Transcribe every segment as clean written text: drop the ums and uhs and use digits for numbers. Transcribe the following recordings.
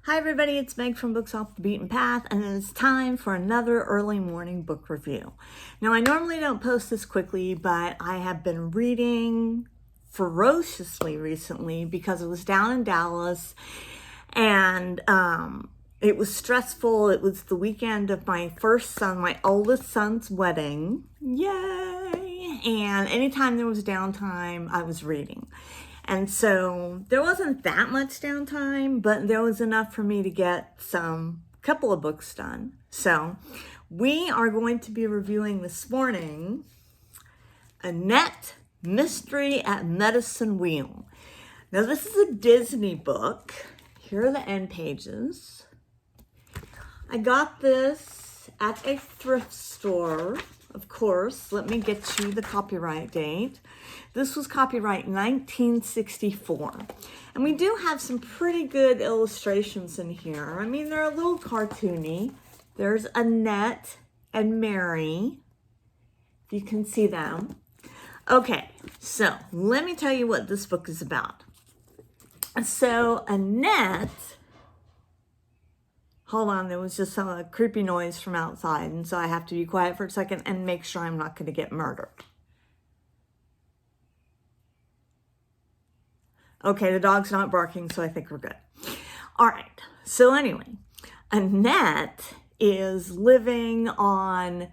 Hi everybody, it's Meg from Books Off the Beaten Path, and it's time for another early morning book review. Now, I normally don't post this quickly, but I have been reading ferociously recently because I was down in Dallas and it was stressful. It was the weekend of my oldest son's wedding. Yay! And anytime there was downtime, I was reading. And so there wasn't that much downtime, but there was enough for me to get couple of books done. So we are going to be reviewing this morning Annette, Mystery at Medicine Wheel. Now this is a Disney book. Here are the end pages. I got this at a thrift store, of course. Let me get you the copyright date. This was copyright 1964. And we do have some pretty good illustrations in here. I mean, they're a little cartoony. There's Annette and Mary, if you can see them. Okay, so let me tell you what this book is about. So Annette, hold on, there was just some creepy noise from outside, and so I have to be quiet for a second and make sure I'm not going to get murdered. Okay, the dog's not barking, so I think we're good. All right, so anyway, Annette is living on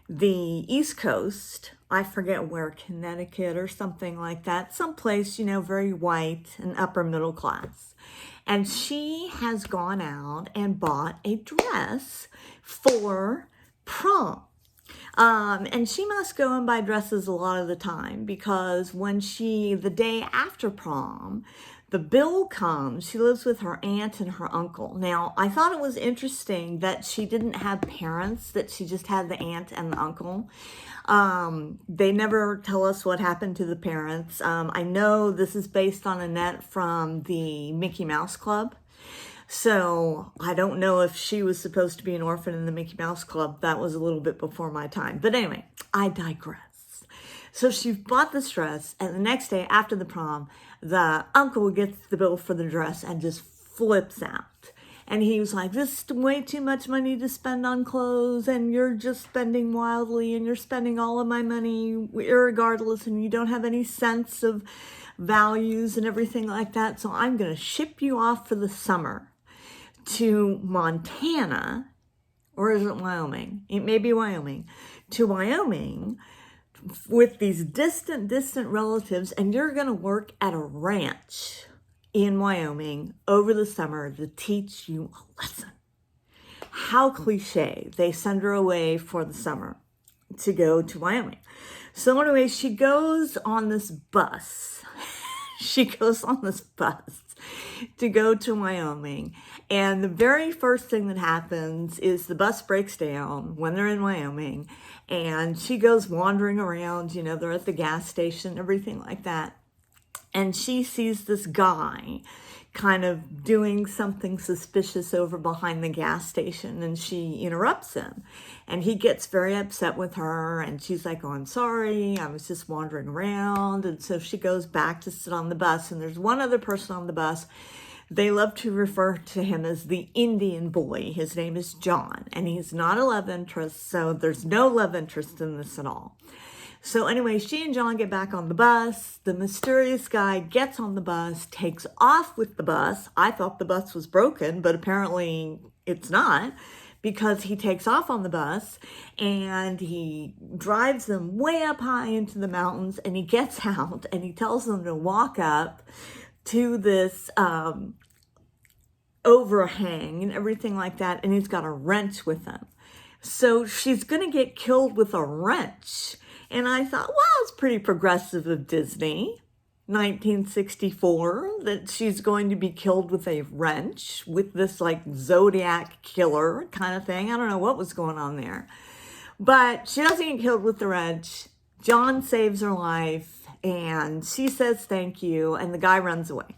the East Coast. I forget where, Connecticut or something like that. Someplace, very white and upper middle class. And she has gone out and bought a dress for prom. And she must go and buy dresses a lot of the time because the day after prom, the bill comes. She lives with her aunt and her uncle. Now, I thought it was interesting that she didn't have parents, that she just had the aunt and the uncle. They never tell us what happened to the parents. I know this is based on Annette from the Mickey Mouse Club. So I don't know if she was supposed to be an orphan in the Mickey Mouse Club. That was a little bit before my time. But anyway, I digress. So she bought this dress, and the next day after the prom, the uncle gets the bill for the dress and just flips out. And he was like, this is way too much money to spend on clothes, and you're just spending wildly, and you're spending all of my money irregardless, and you don't have any sense of values and everything like that. So I'm going to ship you off for the summer to Montana, or is it Wyoming? It may be Wyoming. To Wyoming with these distant relatives, and you're going to work at a ranch in Wyoming over the summer to teach you a lesson. How cliche. They send her away for the summer to go to Wyoming. So anyway, she goes on this bus. She goes on this bus to go to Wyoming. And the very first thing that happens is the bus breaks down when they're in Wyoming. And she goes wandering around, they're at the gas station, everything like that. And she sees this guy kind of doing something suspicious over behind the gas station, and she interrupts him. And he gets very upset with her, and she's like, oh, I'm sorry, I was just wandering around. And so she goes back to sit on the bus, and there's one other person on the bus. They love to refer to him as the Indian boy. His name is John, and he's not a love interest, so there's no love interest in this at all. So anyway, she and John get back on the bus. The mysterious guy gets on the bus, takes off with the bus. I thought the bus was broken, but apparently it's not, because he takes off on the bus and he drives them way up high into the mountains, and he gets out and he tells them to walk up to this overhang and everything like that, and he's got a wrench with him. So she's going to get killed with a wrench. And I thought, well, it's pretty progressive of Disney, 1964, that she's going to be killed with a wrench, with this like Zodiac killer kind of thing. I don't know what was going on there. But she doesn't get killed with the wrench. John saves her life, and she says thank you, and the guy runs away.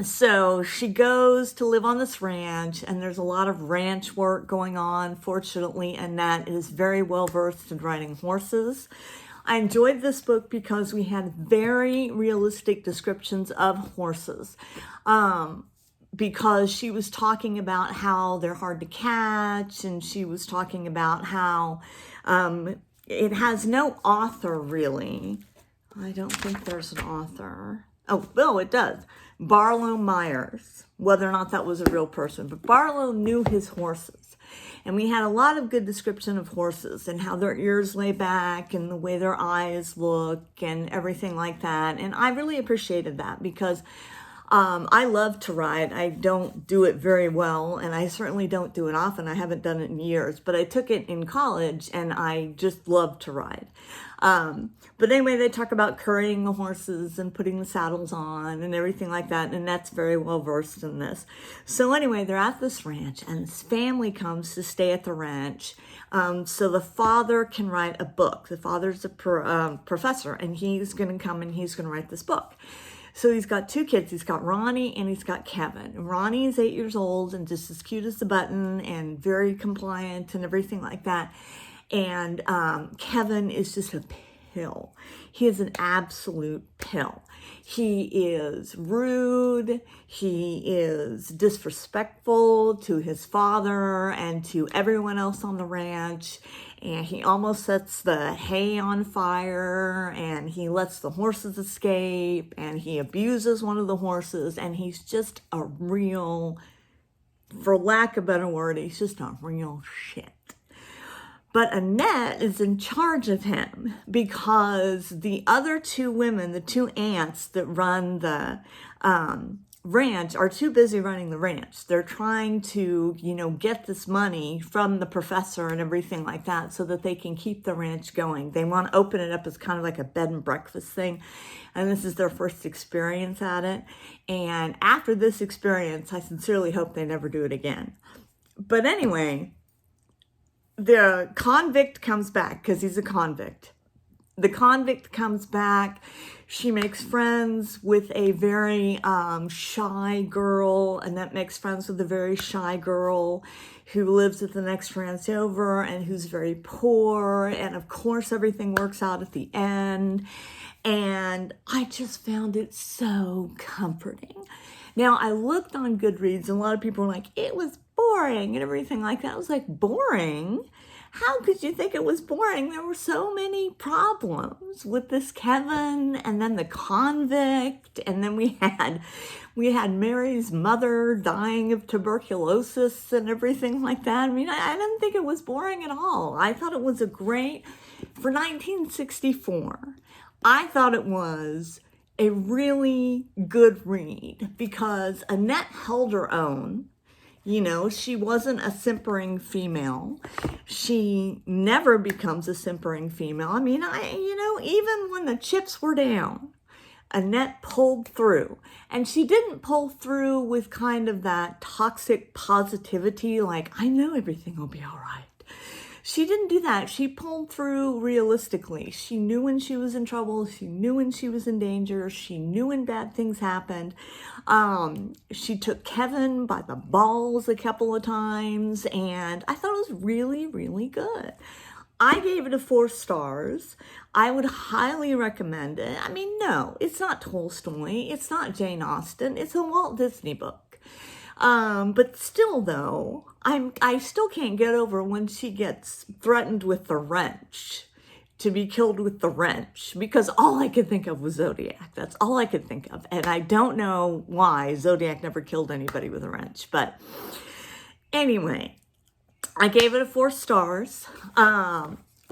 So she goes to live on this ranch, and there's a lot of ranch work going on. Fortunately, Annette is very well versed in riding horses. I enjoyed this book because we had very realistic descriptions of horses. because she was talking about how they're hard to catch, and she was talking about how it has no author really. I don't think there's an author. Oh, it does. Barlow Myers, whether or not that was a real person. But Barlow knew his horses. And we had a lot of good description of horses and how their ears lay back and the way their eyes look and everything like that. And I really appreciated that because I love to ride. I don't do it very well, and I certainly don't do it often. I haven't done it in years, but I took it in college, and I just love to ride. But anyway, they talk about currying the horses and putting the saddles on and everything like that, and that's very well versed in this. So anyway, they're at this ranch, and this family comes to stay at the ranch. So the father can write a book. The father's a professor, and he's going to come and he's going to write this book. So he's got two kids. He's got Ronnie and he's got Kevin. And Ronnie is 8 years old and just as cute as the button and very compliant and everything like that. And Kevin is just a pill. He is an absolute pill. He is rude. He is disrespectful to his father and to everyone else on the ranch. And he almost sets the hay on fire, and he lets the horses escape, and he abuses one of the horses, and he's just a real, for lack of a better word, he's just a real shit. But Annette is in charge of him because the other two women, the two aunts that run the ranch, are too busy running the ranch. They're trying to, get this money from the professor and everything like that so that they can keep the ranch going. They want to open it up as kind of like a bed and breakfast thing. And this is their first experience at it. And after this experience, I sincerely hope they never do it again. But anyway, the convict comes back because he's a convict. The convict comes back. She makes friends with a very shy girl. Annette makes friends with a very shy girl who lives at the next ranch over and who's very poor. And of course, everything works out at the end. And I just found it so comforting. Now, I looked on Goodreads and a lot of people were like, it was boring and everything like that. I was like, boring? How could you think it was boring? There were so many problems with this Kevin and then the convict. And then we had Mary's mother dying of tuberculosis and everything like that. I mean, I didn't think it was boring at all. I thought it was for 1964, I thought it was a really good read because Annette held her own. She wasn't a simpering female. She never becomes a simpering female. I mean, even when the chips were down, Annette pulled through. And she didn't pull through with kind of that toxic positivity, like, I know everything will be all right. She didn't do that. She pulled through realistically. She knew when she was in trouble. She knew when she was in danger. She knew when bad things happened. She took Kevin by the balls a couple of times, and I thought it was really, really good. I gave it a 4 stars. I would highly recommend it. I mean, no, it's not Tolstoy. It's not Jane Austen. It's a Walt Disney book. But still though, I still can't get over when she gets threatened with the wrench, to be killed with the wrench, because all I could think of was Zodiac. That's all I could think of. And I don't know why Zodiac never killed anybody with a wrench. But anyway, I gave it a 4 stars.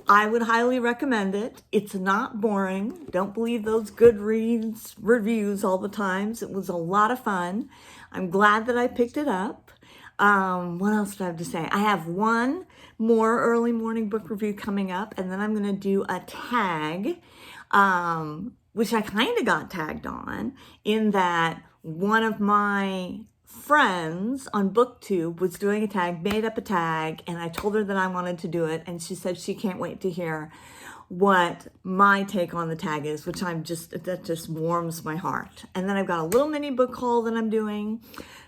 I would highly recommend it. It's not boring. Don't believe those Goodreads reviews all the times. It was a lot of fun. I'm glad that I picked it up. What else do I have to say? I have one more early morning book review coming up, and then I'm going to do a tag, which I kind of got tagged on, in that one of my friends on BookTube was doing a tag, made up a tag, and I told her that I wanted to do it, and she said she can't wait to hear what my take on the tag is, which that just warms my heart. And then I've got a little mini book haul that I'm doing.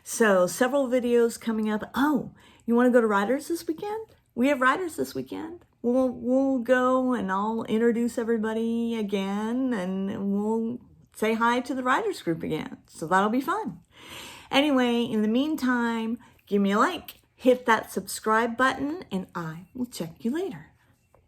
So several videos coming up. Oh, you want to go to Riders this weekend? We have Riders this weekend. We'll go and I'll introduce everybody again and we'll say hi to the Riders group again. So that'll be fun. Anyway, in the meantime, give me a like, hit that subscribe button, and I will check you later.